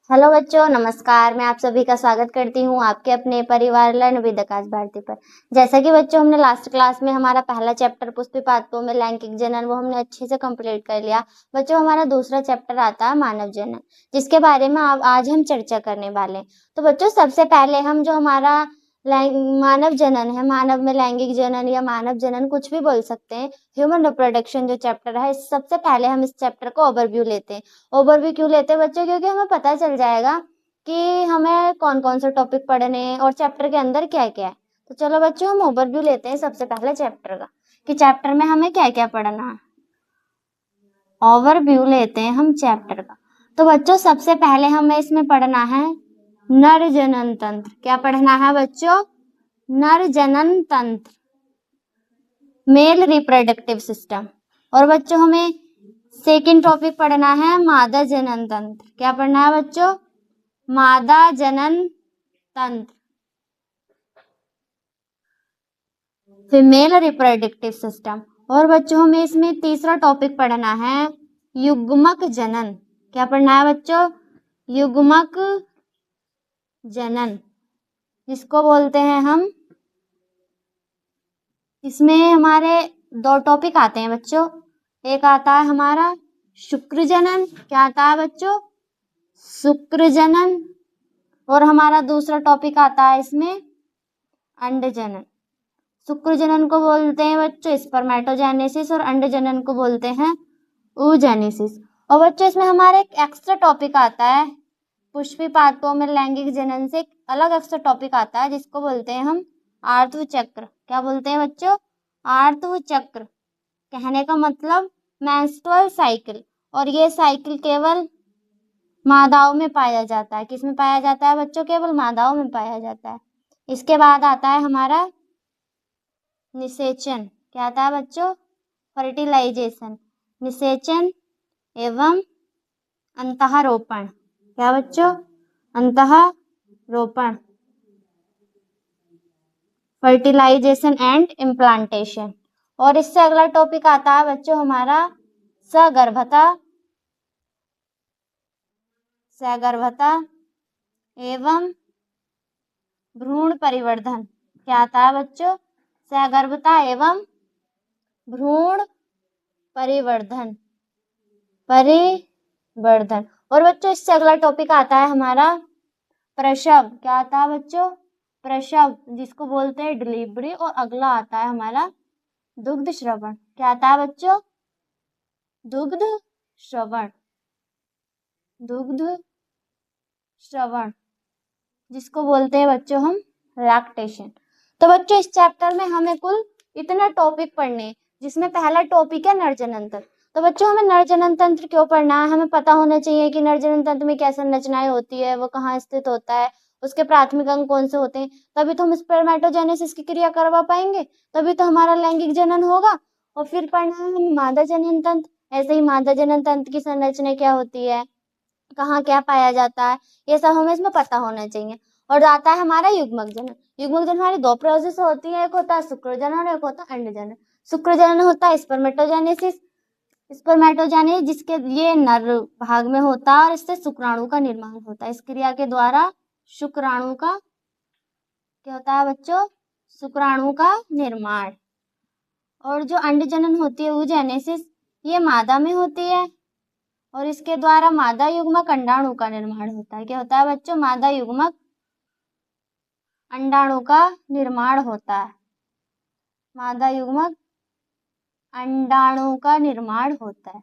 Hello बच्चों, नमस्कार। मैं आप सभी का स्वागत करती हूँ आपके अपने परिवार लर्न विद आकाश भारती पर। जैसा कि बच्चों हमने लास्ट क्लास में हमारा पहला चैप्टर पुष्पिपातकों में लैंगिक जनन वो हमने अच्छे से कंप्लीट कर लिया। बच्चों हमारा दूसरा चैप्टर आता है मानव जनन, जिसके बारे में आज हम चर्चा करने वाले हैं। तो बच्चों सबसे पहले हम जो हमारा मानव जनन है, मानव में लैंगिक जनन या मानव जनन कुछ भी बोल सकते हैं, ह्यूमन रिप्रोडक्शन जो चैप्टर है, सबसे पहले हम इस चैप्टर को ओवरव्यू लेते हैं। ओवरव्यू क्यों लेते हैं बच्चों? क्योंकि हमें पता चल जाएगा कि हमें कौन कौन से टॉपिक पढ़ने हैं और चैप्टर के अंदर क्या क्या है। तो चलो बच्चों हम ओवरव्यू लेते हैं सबसे पहले चैप्टर का, कि चैप्टर में हमें क्या क्या पढ़ना है। ओवरव्यू लेते हैं हम चैप्टर का। तो बच्चों सबसे पहले हमें इसमें पढ़ना है नर जनन तंत्र। क्या पढ़ना है बच्चों? नर जनन तंत्र, मेल रिप्रोडक्टिव सिस्टम। और बच्चों हमें सेकेंड टॉपिक पढ़ना है मादा जनन तंत्र। क्या पढ़ना है बच्चों? मादा जनन तंत्र, फीमेल रिप्रोडक्टिव सिस्टम। और बच्चों हमें इसमें तीसरा टॉपिक पढ़ना है युग्मक जनन। क्या पढ़ना है बच्चों? युग्मक जनन, जिसको बोलते हैं हम, इसमें हमारे दो टॉपिक आते हैं बच्चों। एक आता है हमारा शुक्र जनन। क्या आता है बच्चों? शुक्र जनन। और हमारा दूसरा टॉपिक आता है इसमें अंड जनन। शुक्र जनन को बोलते हैं बच्चों स्पर्मेटोजेनेसिस और अंड जनन को बोलते हैं oogenesis। और बच्चों इसमें हमारा एक एक्स्ट्रा टॉपिक आता है पुष्पिपातकों में लैंगिक जनन से, एक अलग एक्स्ट्रा टॉपिक आता है जिसको बोलते हैं हम आर्तव चक्र। क्या बोलते हैं बच्चों? आर्तव चक्र। कहने का मतलब मेंस्ट्रुअल साइकिल। और ये साइकिल केवल मादाओं में पाया जाता है। किसमें पाया जाता है बच्चों? केवल मादाओं में पाया जाता है। इसके बाद आता है हमारा निषेचन। क्या आता है बच्चों? फर्टिलाइजेशन, निषेचन एवं अंतःरोपण। क्या बच्चों? अंतःरोपण, फर्टिलाइजेशन एंड इम्प्लांटेशन। और इससे अगला टॉपिक आता है बच्चों हमारा सगर्भता, सगर्भता एवं भ्रूण परिवर्धन। क्या आता है बच्चों? सगर्भता एवं भ्रूण परिवर्धन, परिवर्धन। और बच्चों इससे अगला टॉपिक आता है हमारा प्रसव। क्या आता है बच्चों? प्रसव, जिसको बोलते हैं डिलीवरी। और अगला आता है हमारा दुग्ध श्रवण। क्या आता है बच्चों? दुग्ध श्रवण, दुग्ध श्रवण, जिसको बोलते हैं बच्चों हम लैक्टेशन। तो बच्चों इस चैप्टर में हमें कुल इतना टॉपिक पढ़ने, जिसमें पहला टॉपिक है नर जनन तंत्र। तो बच्चों हमें नर जनन तंत्र क्यों पढ़ना है? हमें पता होना चाहिए कि नर जनन तंत्र में क्या संरचनाएं होती है, वो कहाँ स्थित होता है, उसके प्राथमिक अंग कौन से होते हैं। तभी तो हम स्पर्मेटोजेनेसिस की क्रिया करवा पाएंगे, तभी तो हमारा लैंगिक जनन होगा। और फिर पढ़ना है हमें मादा जनन तंत्र। ऐसे ही मादा जनन तंत्र की संरचना क्या होती है, कहाँ क्या पाया जाता है, ये सब हमें इसमें पता होना चाहिए। और आता है हमारा युग्मक जनन। युग्मक जनन हमारी दो प्रोसेस होती है, एक होता है शुक्र जनन और एक होता है अंड जनन। शुक्र जनन होता है स्पर्मेटोजेनेसिस, स्पर्मेटोजेनेसिस जिसके ये नर भाग में होता है और इससे शुक्राणु का निर्माण होता है। इस क्रिया के द्वारा शुक्राणु का क्या होता है बच्चों? शुक्राणु का निर्माण। और जो अंड जनन होती है oogenesis, ये मादा में होती है और इसके द्वारा मादा युग्मक अंडाणु का निर्माण होता है। क्या होता है बच्चों? मादा युग्मक अंडाणु का निर्माण होता है, मादा युग्मक अंडाणु का निर्माण होता है।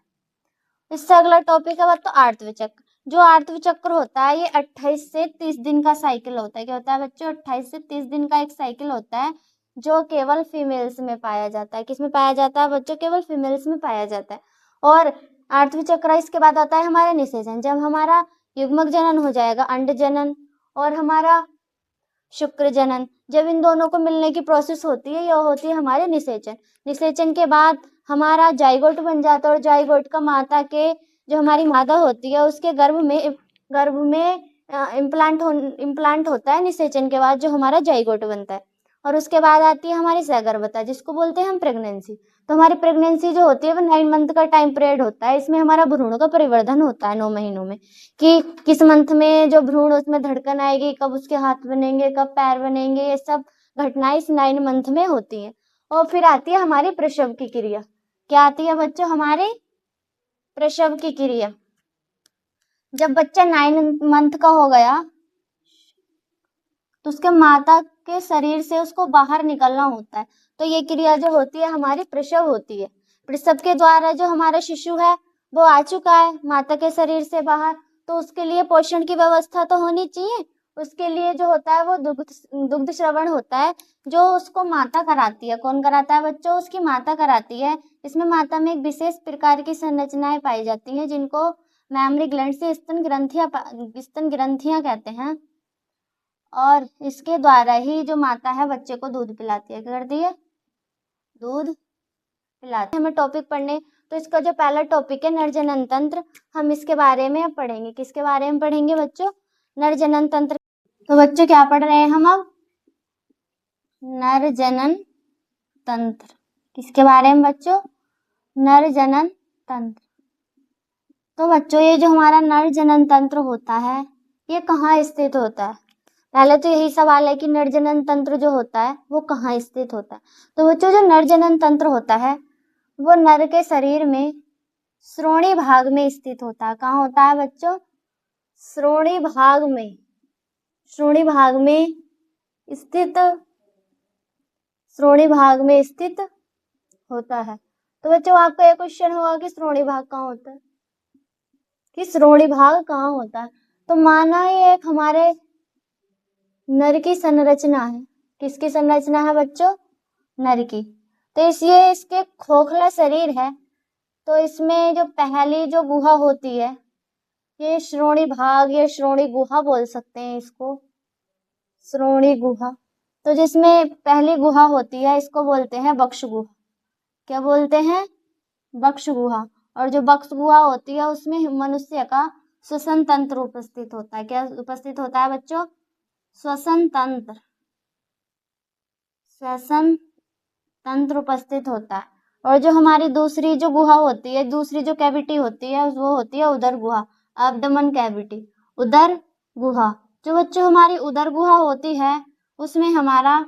इससे अगला टॉपिक है बच्चों आर्तव चक्र। जो आर्तव चक्र होता है ये 28 से 30 दिन का साइकिल होता है। क्या होता है बच्चों? 28 से 30 दिन का एक साइकिल होता है, जो केवल फीमेल्स में पाया जाता है। किसमें पाया जाता है बच्चों? केवल फीमेल्स में पाया जाता है। और आर्तव चक्र इसके बाद आता है हमारा निषेचन। जब हमारा युग्मक जनन हो जाएगा, अंड जनन और हमारा शुक्र जनन, जब इन दोनों को मिलने की प्रोसेस होती है, यह होती है हमारे निषेचन। निषेचन के बाद हमारा जाइगोट बन जाता है और जाइगोट का माता के जो हमारी मादा होती है उसके गर्भ में इम्प्लांट होता है निषेचन के बाद, जो हमारा जाइगोट बनता है। और उसके बाद आती है हमारी सगर्भता, जिसको बोलते हैं हम प्रेगनेंसी। तो हमारी प्रेगनेंसी जो होती है वो 9 मंथ का टाइम पीरियड होता है। इसमें हमारा भ्रूण का परिवर्धन होता है 9 महीनों में, कि किस मंथ में जो भ्रूण उसमें धड़कन आएगी, कब उसके हाथ बनेंगे, कब पैर बनेंगे, ये सब घटनाएं इस 9 मंथ में होती हैं। और फिर आती है हमारी प्रसव की क्रिया। क्या आती है बच्चों? हमारी प्रसव की क्रिया। जब बच्चा 9 मंथ का हो गया तो उसके माता के शरीर से उसको बाहर निकलना होता है। तो ये क्रिया जो होती है हमारी प्रसव होती है। प्रसव के द्वारा जो हमारा शिशु है वो आ चुका है माता के शरीर से बाहर, तो उसके लिए पोषण की व्यवस्था तो होनी चाहिए। उसके लिए जो होता है वो दुग्ध श्रवण होता है, जो उसको माता कराती है। कौन कराता है बच्चों? उसकी माता कराती है। इसमें माता में एक विशेष प्रकार की संरचनाएं पाई जाती हैं, जिनको मैमरी ग्लैंड से स्तन ग्रंथियां कहते हैं। और इसके द्वारा ही जो माता है बच्चे को दूध पिलाती है। क्या करती है? दूध पिलाती है। हमें टॉपिक पढ़ने, तो इसका जो पहला टॉपिक है नर जनन तंत्र, हम इसके बारे में अब पढ़ेंगे। किसके बारे में पढ़ेंगे बच्चों? नर जनन तंत्र। तो बच्चों क्या पढ़ रहे हैं हम अब? नर जनन तंत्र। किसके बारे में बच्चों? नर जनन तंत्र। तो बच्चों ये जो हमारा नर जनन तंत्र होता है ये कहाँ स्थित होता है? पहले तो यही सवाल है कि नर जनन तंत्र जो होता है वो कहाँ स्थित होता है। तो बच्चों जो नर जनन तंत्र होता है वो नर के शरीर में श्रोणि भाग में स्थित होता है। कहाँ होता है बच्चों? श्रोणि भाग में। श्रोणि भाग में स्थित, श्रोणि भाग में स्थित होता है। तो बच्चों आपका ये क्वेश्चन होगा कि श्रोणि भाग कहाँ होता है, कि श्रोणि भाग कहाँ होता है। तो माना ये एक हमारे नर की संरचना है। किसकी संरचना है बच्चों? नर की। तो ये इसके खोखला शरीर है, तो इसमें जो पहली जो गुहा होती है ये श्रोणि भाग या श्रोणि गुहा बोल सकते हैं इसको, श्रोणि गुहा। तो जिसमें पहली गुहा होती है इसको बोलते हैं वक्ष गुहा। क्या बोलते हैं? वक्ष गुहा। और जो वक्ष गुहा होती है उसमें मनुष्य का श्वसन तंत्र उपस्थित होता है। क्या उपस्थित होता है बच्चों? श्वसन तंत्र। श्वसन तंत्र उपस्थित होता है। और जो हमारी दूसरी जो गुहा होती है, दूसरी जो कैविटी होती है वो होती है उदर गुहा, एब्डोमेन कैविटी, उदर गुहा। जो बच्चों हमारी उदर गुहा होती है उसमें हमारा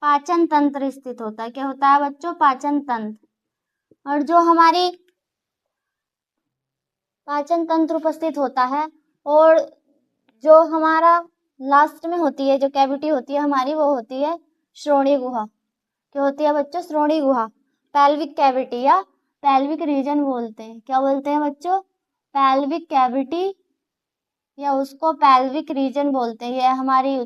पाचन तंत्र स्थित होता है। क्या होता है बच्चों? पाचन तंत्र। और जो हमारी पाचन तंत्र उपस्थित होता है, और जो हमारा लास्ट में होती है जो कैविटी होती है हमारी वो होती है श्रोणि गुहा। क्या होती है बच्चों? श्रोणि गुहा। पेल्विक कैविटी या पेल्विक रीजन बोलते हैं। क्या बोलते हैं बच्चों? पेल्विक कैविटी या उसको पेल्विक रीजन बोलते हैं। यह हमारी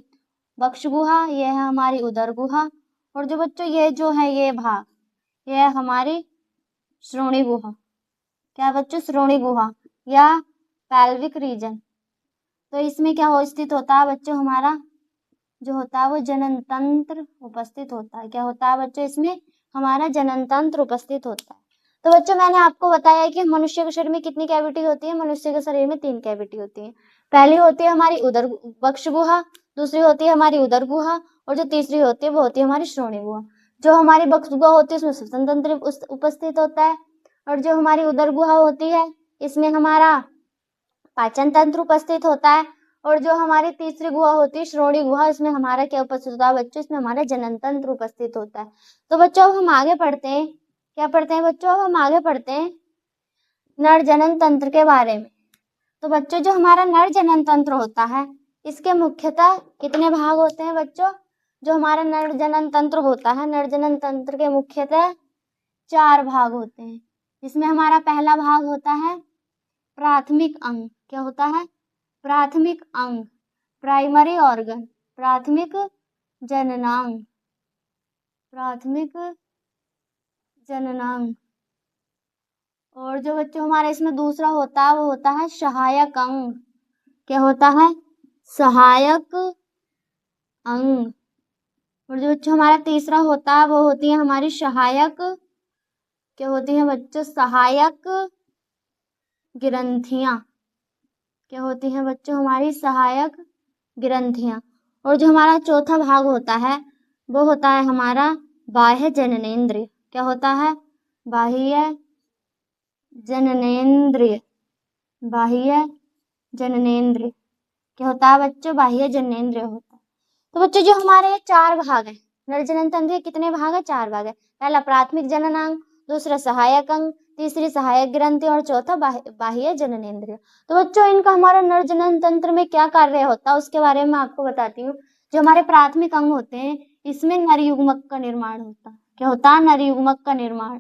वक्ष गुहा, यह है हमारी उदर गुहा, और जो बच्चों ये जो है ये भाग यह है हमारी श्रोणि गुहा। क्या बच्चों? श्रोणि गुहा या पेल्विक रीजन। तो इसमें क्या हो स्थित होता है बच्चों? हमारा जो होता है वो जनन तंत्र उपस्थित होता है। क्या होता है बच्चों? इसमें हमारा जनन तंत्र उपस्थित होता है। तो बच्चों मैंने आपको बताया कि मनुष्य के शरीर में कितनी कैविटी होती है? मनुष्य के शरीर में 3 कैविटी होती है। पहली होती है हमारी उदर वक्ष गुहा, दूसरी होती है हमारी उदर गुहा, और जो तीसरी होती है वो होती है हमारी श्रोणि गुहा। जो हमारी वक्ष गुहा होती है उसमें श्वसन तंत्र उपस्थित होता है, और जो हमारी उदर गुहा होती है इसमें हमारा पाचन तंत्र उपस्थित होता है, और जो हमारी तीसरी गुहा होती है श्रोणि गुहा, इसमें हमारा क्या उपस्थित होता है बच्चों? इसमें हमारा जनन तंत्र उपस्थित होता है। तो बच्चों अब हम आगे पढ़ते हैं। क्या पढ़ते हैं बच्चों? अब हम आगे पढ़ते हैं नर जनन तंत्र के बारे में। तो बच्चों जो हमारा नर जनन तंत्र होता है इसके मुख्यतः कितने भाग होते हैं बच्चों? जो हमारा नर जनन तंत्र होता है, नर जनन तंत्र के मुख्यतः 4 भाग होते हैं। जिसमें हमारा पहला भाग होता है प्राथमिक अंग। क्या होता है? प्राथमिक अंग, प्राइमरी ऑर्गन, प्राथमिक जननांग, प्राथमिक जननांग। और जो बच्चों हमारे इसमें दूसरा होता है वो होता है सहायक अंग। क्या होता है? सहायक अंग। और जो बच्चों हमारा तीसरा होता है वो होती है हमारी सहायक, क्या होती है बच्चों? सहायक ग्रंथियां। क्या होती हैं बच्चों? हमारी सहायक ग्रंथियां। और जो हमारा चौथा भाग होता है वो होता है हमारा बाह्य जननेंद्रिय। क्या होता है? बाह्य जननेंद्रिय। बाह्य जननेंद्रिय क्या होता है बच्चों? बाह्य जननेंद्रिय होता है। तो बच्चों जो हमारे 4 भाग हैं नर जनन तंत्र के, कितने भाग है? 4 भाग है। पहला प्राथमिक जननांग, दूसरा सहायक अंग, तीसरी सहायक ग्रंथि और चौथा बाह्य जननेंद्रिय। तो बच्चों इनका हमारा नर जनन तंत्र में क्या कार्य होता है उसके बारे में आपको बताती हूँ। जो हमारे प्राथमिक अंग होते हैं इसमें नर युग्मक का निर्माण होता है। क्या होता है? नर युग्मक का निर्माण।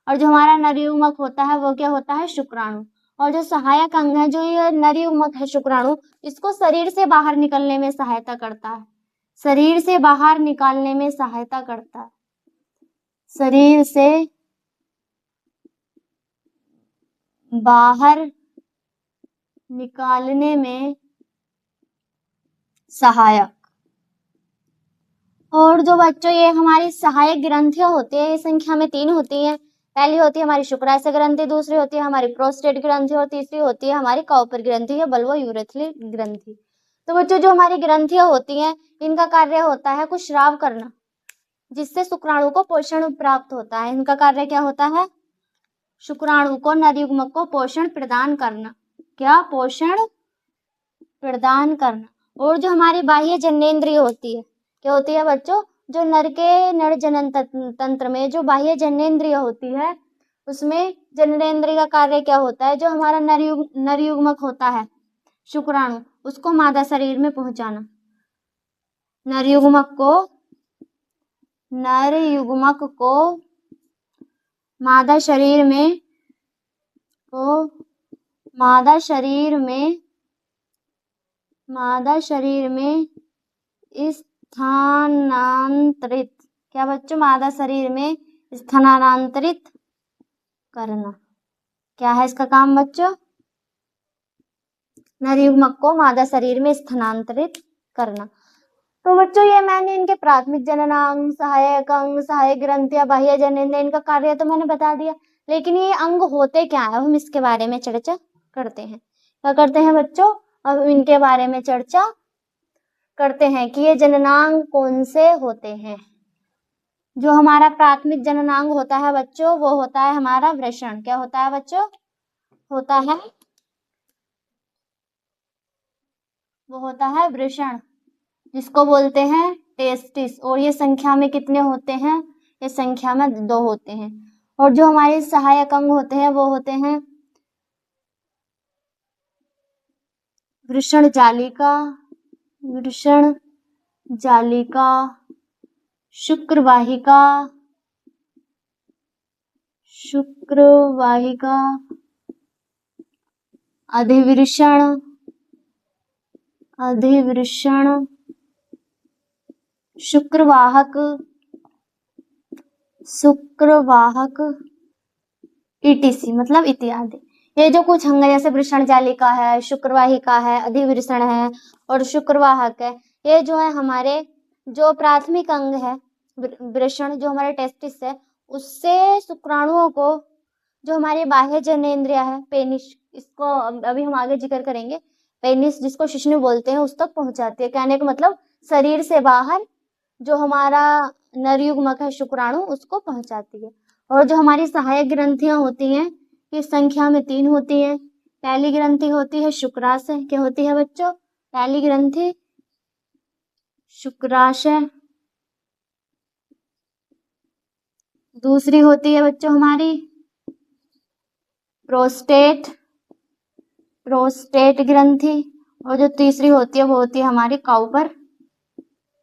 और जो हमारा नर युग्मक होता है वो क्या होता है? शुक्राणु। और जो सहायक अंग है, जो ये नर युग्मक है शुक्राणु, इसको शरीर से बाहर निकलने में सहायता करता है। शरीर से बाहर निकालने में सहायता करता है। शरीर से बाहर निकालने में सहायक। और जो बच्चों ये हमारी सहायक ग्रंथियां होती है, ये संख्या में 3 होती हैं। पहली होती है हमारी शुक्राशय ग्रंथि, दूसरी होती है हमारी प्रोस्टेट ग्रंथि और तीसरी होती है हमारी काउपर ग्रंथि या बल्बो-यूरेथ्रल ग्रंथि। तो बच्चों जो हमारी ग्रंथियां होती हैं इनका कार्य होता है कुछ स्राव करना, जिससे शुक्राणु को पोषण प्राप्त होता है। इनका कार्य क्या होता है? शुक्राणु को, नर युग्मक को पोषण प्रदान करना। क्या? पोषण प्रदान करना। और जो हमारी बाह्य जननेंद्रिय होती है, क्या होती है बच्चों? जो नर जनन तंत्र में जो बाह्य जननेंद्रिय होती है उसमें जननेंद्रिय का कार्य क्या होता है? जो हमारा नर युग्मक होता है शुक्राणु, उसको मादा शरीर में पहुंचाना। नर युग्मक को मादा शरीर में स्थानांतरित। क्या बच्चों? मादा शरीर में स्थानांतरित करना। क्या है इसका काम बच्चों? नर युग्मक को मादा शरीर में स्थानांतरित करना। तो बच्चों ये मैंने इनके प्राथमिक जननांग, सहायक अंग, सहायक ग्रंथियां, बाह्य जननेंद्रिय, इनका कार्य तो मैंने बता दिया। लेकिन ये अंग होते क्या है हम इसके बारे में चर्चा करते हैं। क्या करते हैं बच्चों? अब इनके बारे में चर्चा करते हैं कि ये जननांग कौन से होते हैं। जो हमारा प्राथमिक जननांग होता है बच्चों वो होता है हमारा वृषण। क्या होता है बच्चों? वो होता है वृषण, जिसको बोलते हैं टेस्टिस। और ये संख्या में कितने होते हैं? ये संख्या में 2 होते हैं। और जो हमारे सहायक अंग होते हैं वो होते हैं वृषण जालिका, शुक्रवाहिका, अधिवृषण, शुक्रवाहक, ETC मतलब इत्यादि। ये जो कुछ अंग जैसे वृषण जालिका है, शुक्रवाहिका है, अधिवृषण है और शुक्रवाहक है, ये जो है हमारे जो प्राथमिक अंग है वृषण, जो हमारे टेस्टिस है, उससे शुक्राणुओं को जो हमारे बाह्य जननेंद्रिय है पेनिस, इसको अभी हम आगे जिक्र करेंगे, पेनिस जिसको शिश्नु बोलते हैं, उस तक पहुंचाती है। कहने का मतलब शरीर से बाहर जो हमारा नर युग्मक है शुक्राणु उसको पहुंचाती है। और जो हमारी सहायक ग्रंथियां होती हैं ये संख्या में 3 होती हैं। पहली ग्रंथि होती है शुक्राशय। क्या होती है बच्चों? पहली ग्रंथि शुक्राशय। दूसरी होती है बच्चों हमारी प्रोस्टेट ग्रंथि। और जो तीसरी होती है वो होती है हमारी काउपर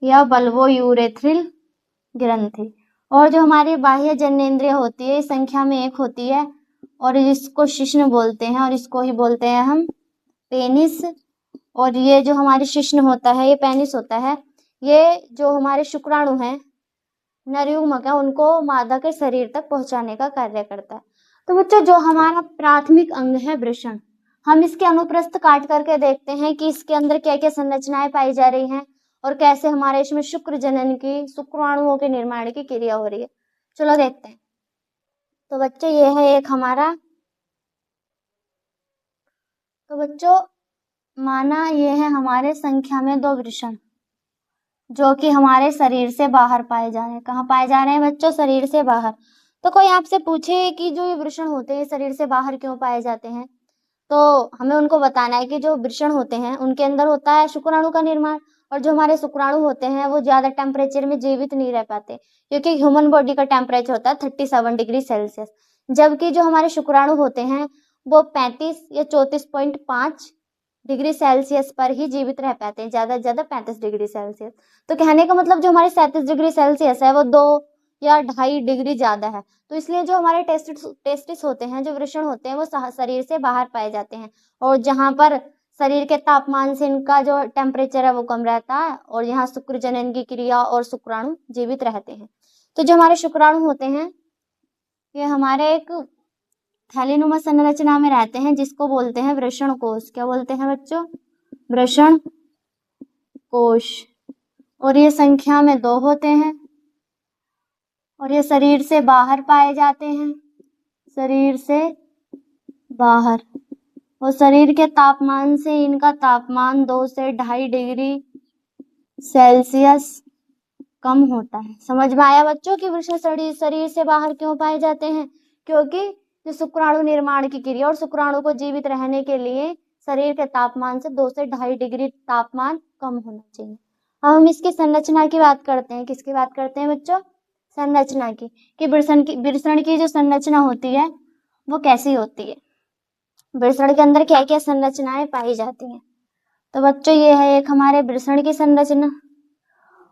या बल्बो-यूरेथ्रल ग्रंथि। और जो हमारी बाह्य जननेंद्रिय होती है संख्या में 1 होती है और इसको शिश्न बोलते हैं और इसको ही बोलते हैं हम पेनिस। और ये जो हमारी शिश्न होता है, ये पेनिस होता है, ये जो हमारे शुक्राणु हैं नर युग्मक है उनको मादा के शरीर तक पहुंचाने का कार्य करता है। तो बच्चों जो हमारा प्राथमिक अंग है वृषण, हम इसके अनुप्रस्थ काट करके देखते हैं कि इसके अंदर क्या क्या संरचनाएं पाई जा रही हैं और कैसे हमारे इसमें शुक्र जनन की, शुक्राणुओं के निर्माण की क्रिया हो रही है। चलो देखते हैं। तो बच्चों ये है एक हमारा, तो बच्चों माना ये है हमारे संख्या में 2 वृषण। जो कि हमारे शरीर से बाहर पाए जा रहे हैं। कहाँ पाए जा रहे हैं बच्चों? शरीर से बाहर। तो कोई आपसे पूछे कि जो ये वृषण होते हैं शरीर से बाहर क्यों पाए जाते हैं, तो हमें उनको बताना है कि जो वृषण होते हैं उनके अंदर होता है शुक्राणु का निर्माण, और जो हमारे शुक्राणु होते हैं वो ज्यादा टेम्परेचर में जीवित नहीं रह पाते, क्योंकि ह्यूमन बॉडी का टेम्परेचर होता है 37 डिग्री सेल्सियस, जबकि जो हमारे शुक्राणु होते हैं वो 35 या 34.5 डिग्री सेल्सियस पर ही जीवित रह पाते हैं, ज्यादा से ज्यादा 35 डिग्री सेल्सियस। तो कहने का मतलब जो हमारे 37 डिग्री सेल्सियस है वो 2 या 2.5 डिग्री ज्यादा है। तो इसलिए जो हमारे टेस्टिस होते हैं, जो वृषण होते हैं, वो शरीर से बाहर पाए जाते हैं, और जहाँ पर शरीर के तापमान से इनका जो टेम्परेचर है वो कम रहता है, और यहाँ शुक्र जनन की क्रिया और शुक्राणु जीवित रहते हैं। तो जो हमारे शुक्राणु होते हैं ये हमारे एक थैलीनुमा संरचना में रहते हैं, जिसको बोलते हैं वृषण कोश। क्या बोलते हैं बच्चों? वृषण कोश। और ये संख्या में 2 होते हैं, और ये शरीर से बाहर पाए जाते हैं, शरीर से बाहर। और शरीर के तापमान से इनका तापमान 2 से 2.5 डिग्री सेल्सियस कम होता है। समझ में आया बच्चों कि वृषण शरीर से बाहर क्यों पाए जाते हैं? क्योंकि जो शुक्राणु निर्माण की क्रिया और शुक्राणु को जीवित रहने के लिए शरीर के तापमान से 2 से 2.5 डिग्री तापमान कम होना चाहिए। अब हम इसकी संरचना की बात करते हैं। किसकी बात करते हैं बच्चों? संरचना की, कि वृषण की जो संरचना होती है वो कैसी होती है, वृषण के अंदर क्या क्या संरचनाएं पाई जाती हैं। तो बच्चों ये है एक हमारे वृषण की संरचना,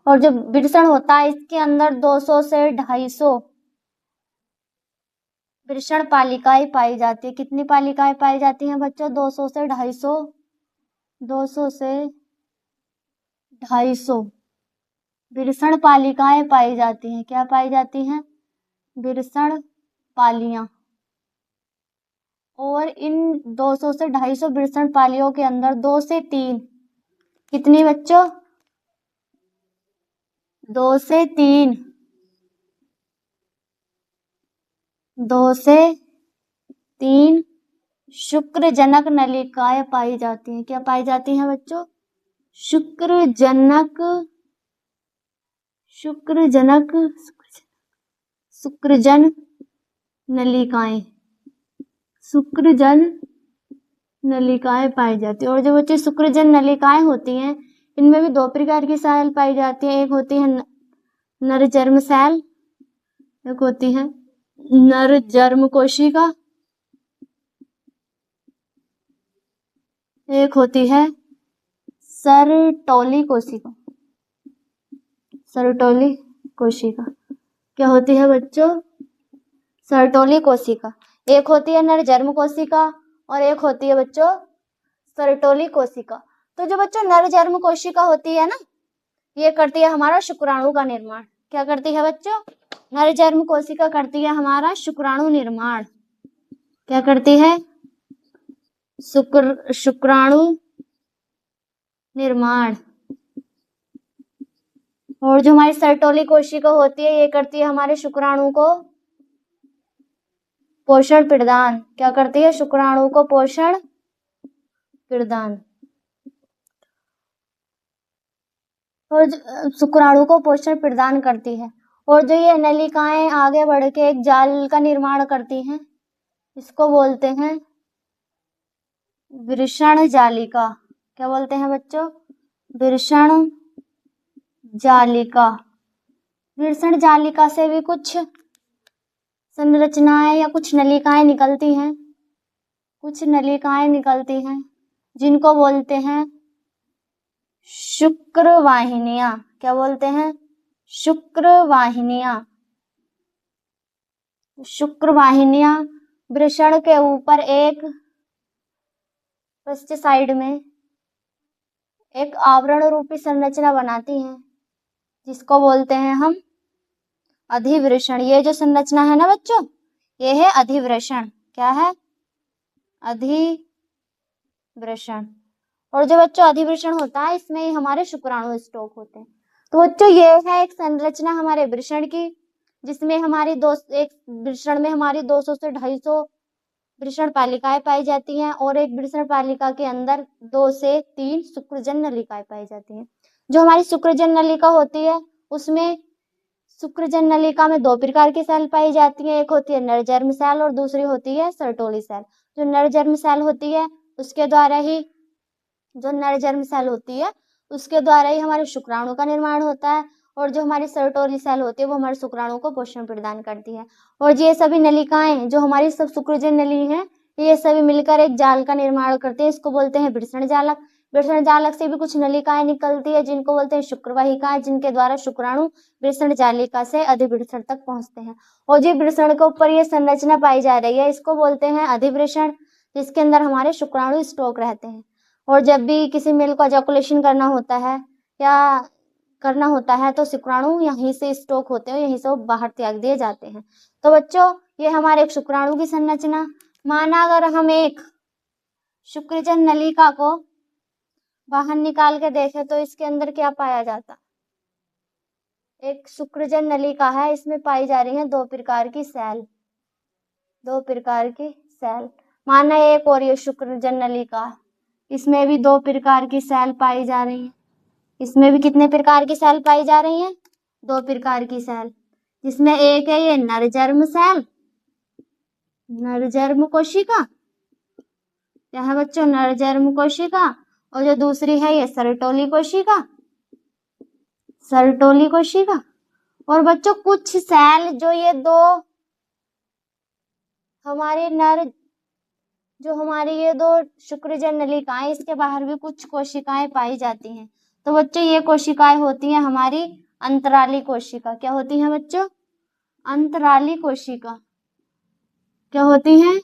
और जो वृषण होता है इसके अंदर 200 से 250 वृषण पालिकाएं पाई जाती है। कितनी पालिकाएं पाई जाती हैं बच्चों? 200 से 250, 200 से 250 वृषण पालिकाएं पाई जाती हैं। क्या पाई जाती हैं? वृषण पालियां। और इन 200 से 250 वृषण पालियों के अंदर 2 से 3 कितनी बच्चों? 2 से 3 शुक्रजनक नलिकाएं पाई जाती हैं। क्या पाई जाती हैं बच्चों? शुक्रजन नलिकाएं, शुक्रजन नलिकाएं पाई जाती है। और जो बच्चे शुक्रजन नलिकाएं होती हैं इनमें भी 2 प्रकार की सेल पाई जाती है। एक होती है नरजर्म सेल, एक होती है नरजर्म कोशिका, एक होती है सरटोली कोशिका। सरटोली कोशिका क्या होती है बच्चों? सरटोली कोशिका। एक होती है नरजर्म कोशिका और एक होती है बच्चों सरटोली कोशिका। तो जो बच्चों नरजर्म कोशिका होती है ना, ये करती है हमारा शुक्राणु का निर्माण। क्या करती है बच्चों? नरजर्म कोशिका करती है हमारा शुक्राणु निर्माण। क्या करती है? शुक्राणु निर्माण। और जो हमारी सरटोली कोशिका होती है ये करती है हमारे शुक्राणु को पोषण प्रदान। क्या करती है? शुक्राणु को पोषण प्रदान। और शुक्राणु को पोषण प्रदान करती है। और जो ये नलिकाएं आगे बढ़ के एक जाल का निर्माण करती हैं, इसको बोलते हैं वृषण जालिका। क्या बोलते हैं बच्चों? वृषण जालिका। वृषण जालिका से भी कुछ संरचनाएं या कुछ नलिकाएं निकलती हैं, कुछ नलिकाएं निकलती हैं जिनको बोलते हैं शुक्रवाहिनियां। क्या बोलते हैं? शुक्रवाहिनियां। शुक्रवाहिनियां वृषण के ऊपर एक पश्चिम साइड में एक आवरण रूपी संरचना बनाती हैं, जिसको बोलते हैं हम अधिवृषण। ये जो संरचना है ना बच्चों, ये है अधिवृषण। क्या है? अधिवृषण। और जो बच्चों अधिवृषण होता है इसमें ही हमारे शुक्राणु स्टॉक होते हैं। तो बच्चों ये है एक संरचना हमारे वृषण की, जिसमें हमारी एक वृषण में हमारी 200 से 250 वृषण पालिकाएं पाई जाती हैं, और एक वृषण पालिका के अंदर 2 से 3 शुक्रजन नलिकाएं पाई जाती हैं। जो हमारी शुक्रजन नलिका होती है उसमें शुक्रजन नलिका में 2 प्रकार की सेल पाई जाती है, एक होती है नर जर्म सेल और दूसरी होती है सर्टोली सेल। जो नर जर्म सेल होती है उसके द्वारा ही जो नर जर्म सेल होती है उसके द्वारा ही हमारे शुक्राणु का निर्माण होता है, और जो हमारी सर्टोली सेल होती है वो हमारे शुक्राणु को पोषण प्रदान करती है। और ये सभी नलिकाएं जो हमारी सब शुक्रजन नली हैं ये सभी मिलकर एक जाल का निर्माण करते हैं, इसको बोलते हैं वृषण जालक। वृषण जालक से भी कुछ नलिकाएं निकलती है जिनको बोलते हैं शुक्रवाहिकाएं, जिनके द्वारा शुक्राणु वृषण जालिका से अधिवृषण तक पहुंचते हैं। और जो वृषण के ऊपर ये संरचना पाई जा रही है इसको बोलते हैं अधिवृषण, जिसके अंदर हमारे शुक्राणु स्टॉक रहते हैं। और जब भी किसी मेल को एजैकुलेशन करना होता है या करना होता है तो शुक्राणु यहीं से स्टॉक होते हैं, यहीं से वो बाहर त्याग दिए जाते हैं। तो बच्चों ये हमारे एक शुक्राणु की संरचना। माना अगर हम एक शुक्रजन नलिका को बाहर निकाल के देखें तो इसके अंदर क्या पाया जाता? एक शुक्रजन नलिका है, इसमें पाई जा रही है 2 प्रकार की सेल, 2 प्रकार की सेल। माना एक और ये शुक्रजन नलिका है, इसमें भी 2 प्रकार की सेल पाई जा रही है। इसमें भी कितने प्रकार की सेल पाई जा रही हैं? 2 प्रकार की सेल, जिसमें एक है ये नरजर्म सेल, नरजर्म कोशिका, क्या है बच्चों? नरजर्म कोशिका। और जो दूसरी है ये सर्टोली कोशिका, सर्टोली कोशिका। और बच्चों कुछ सेल जो ये 2 हमारे जो हमारी ये 2 शुक्रजन नलिकाएं इसके बाहर भी कुछ कोशिकाएं पाई जाती हैं। तो बच्चों ये कोशिकाएं होती हैं हमारी अंतराली कोशिका। क्या होती हैं बच्चों? अंतराली कोशिका। क्या होती हैं?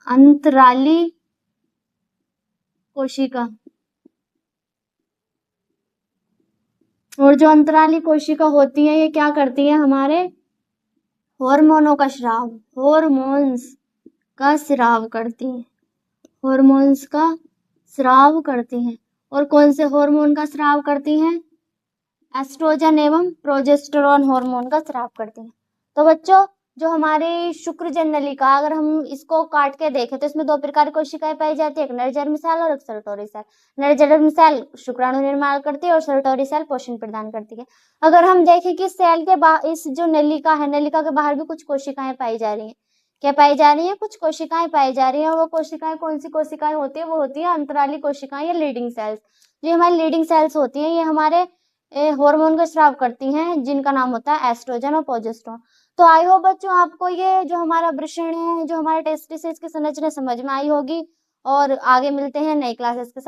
अंतराली कोशिका। और जो अंतराली कोशिका होती है ये क्या करती है? हमारे हार्मोनों का स्राव, हॉर्मोन्स का स्राव करती है, हॉर्मोन्स का स्राव करती हैं। और कौन से हार्मोन का स्राव करती हैं? एस्ट्रोजन एवं प्रोजेस्टेरोन हार्मोन का स्राव करती हैं। तो बच्चों जो हमारी शुक्रजन नलिका अगर हम इसको काट के देखें तो इसमें 2 प्रकार की कोशिकाएं पाई जाती है, एक नरजर्म सेल और एक सर्टोरी सेल। नरजर्म सेल शुक्राणु निर्माण करती है और सर्टोरी सेल पोषण प्रदान करती है। अगर हम देखें कि सेल के बाहर इस जो नलिका है, नलिका के बाहर भी कुछ कोशिकाएं पाई जा रही हैं। क्या पाई जा रही है? कुछ कोशिकाएं पाई जा रही है। और वो कोशिकाएं कौन सी कोशिकाएं होती है? वो होती है अंतराली कोशिकाएं या लीडिंग सेल्स। जो हमारी लीडिंग सेल्स होती हैं ये हमारे हार्मोन का स्राव करती हैं, जिनका नाम होता है एस्ट्रोजन और प्रोजेस्टेरोन। तो आई होप बच्चों आपको ये जो हमारा वृषण है, जो हमारे टेस्टिस की संरचना समझ में आई होगी। और आगे मिलते हैं नई क्लासेस के साथ।